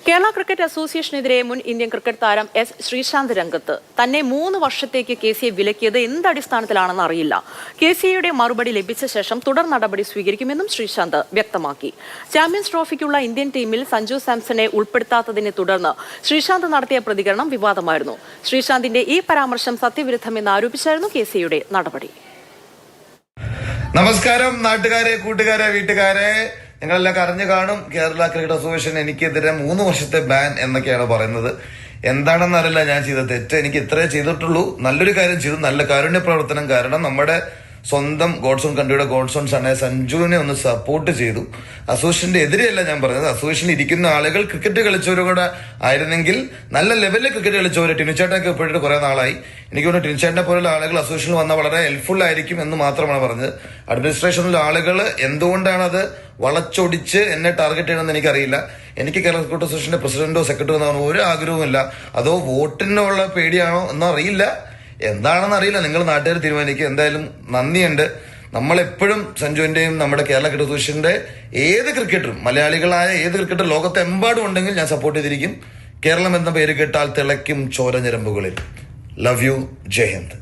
Kerala cricket അസോസിയേഷനെതിരെ മുൻ Indian cricket താരം S Sreesanth രംഗത്ത്. തന്നെ 3 വർഷത്തേക്ക് KCA വിലക്കിയത് എന്തടിസ്ഥാനത്തിലാണെന്ന് അറിയില്ല. KCAയുടെ മറുപടി ലഭിച്ച ശേഷം തുടർ നടപടി സ്വീകരിക്കുമെന്നും ശ്രീശാന്ത് വ്യക്തമാക്കി. ചാമ്പ്യൻസ് ട്രോഫിക്കുള്ള ഇന്ത്യൻ ടീമിൽ സഞ്ജു സാംസണെ ഉൾപ്പെടുത്താത്തതിനെ തുടർന്ന് ശ്രീശാന്ത് നടത്തിയ പ്രതികരണം വിവാദമായിരുന്നു. ശ്രീശാന്തിന്റെ ഈ പരാമർശം സത്യവിരുദ്ധമെന്ന് ആരോപിച്ചായിരുന്നു KCAയുടെ നടപടി. നമസ്കാരം നാട്ടുകാരെ, കൂട്ടുകാരെ, വീട്ടുകാരെ, നിങ്ങളെല്ലാം അറിഞ്ഞു കാണും. കേരള ക്രിക്കറ്റ് അസോസിയേഷൻ എനിക്കെതിരെ 3 വർഷത്തെ ബാൻ എന്നൊക്കെയാണ് പറയുന്നത്. എന്താണെന്നറിയില്ല ഞാൻ ചെയ്ത തെറ്റ്. എനിക്ക് ഇത്രേ ചെയ്തിട്ടുള്ളൂ. നല്ലൊരു കാര്യം ചെയ്തു, നല്ല കാരുണ്യ പ്രവർത്തനം. കാരണം നമ്മുടെ സ്വന്തം ഗോഡ്സോൺ കൺട്രിയുടെ ഗോഡ്സോൺ സണ്ണെ സഞ്ജുവിനെ ഒന്ന് സപ്പോർട്ട് ചെയ്തു. അസോസിയേഷന്റെ എതിരെയല്ല ഞാൻ പറഞ്ഞത്. അസോസിയേഷനിൽ ഇരിക്കുന്ന ആളുകൾ ക്രിക്കറ്റ് കളിച്ചവരുടെ ആയിരുന്നെങ്കിൽ നല്ല ലെവലിൽ ക്രിക്കറ്റ് കളിച്ചവര് ടിനുചേട്ടനൊക്കെ ഇപ്പോഴും കുറെ നാളായി. എനിക്ക് തോന്നുന്നു ടിനുചേട്ടനെ പോലുള്ള ആളുകൾ അസോസിയേഷനിൽ വന്നാൽ വളരെ ഹെൽപ്ഫുൾ ആയിരിക്കും എന്ന് മാത്രമാണ് പറഞ്ഞത്. അഡ്മിനിസ്ട്രേഷനിലെ ആളുകൾ എന്തുകൊണ്ടാണ് അത് വളച്ചൊടിച്ച് എന്നെ ടാർഗറ്റ് ചെയ്യണമെന്ന് എനിക്കറിയില്ല. എനിക്ക് കേരള ക്രിക്കറ്റ് അസോസിയേഷന്റെ പ്രസിഡന്റോ സെക്രട്ടറിയോ എന്ന് പറഞ്ഞ ഒരു ആഗ്രഹവുമില്ല. അതോ വോട്ടിനുള്ള പേടിയാണോ എന്നോ അറിയില്ല. എന്താണെന്ന് അറിയില്ല. നിങ്ങൾ നാട്ടുകാർ തീരുമാനിക്കുക. എന്തായാലും നന്ദിയുണ്ട്. നമ്മളെപ്പോഴും സഞ്ജുവിന്റെയും നമ്മുടെ കേരള ക്രിക്കറ്റ് അസോസിയേഷന്റെ ഏത് ക്രിക്കറ്ററും, മലയാളികളായ ഏത് ക്രിക്കറ്റർ ലോകത്തെമ്പാടും ഉണ്ടെങ്കിൽ ഞാൻ സപ്പോർട്ട് ചെയ്തിരിക്കും. കേരളം എന്ന പേര് കേട്ടാൽ തിളയ്ക്കും ചോര ഞരമ്പുകളിൽ. Love you. ജയ് ഹിന്ദ്.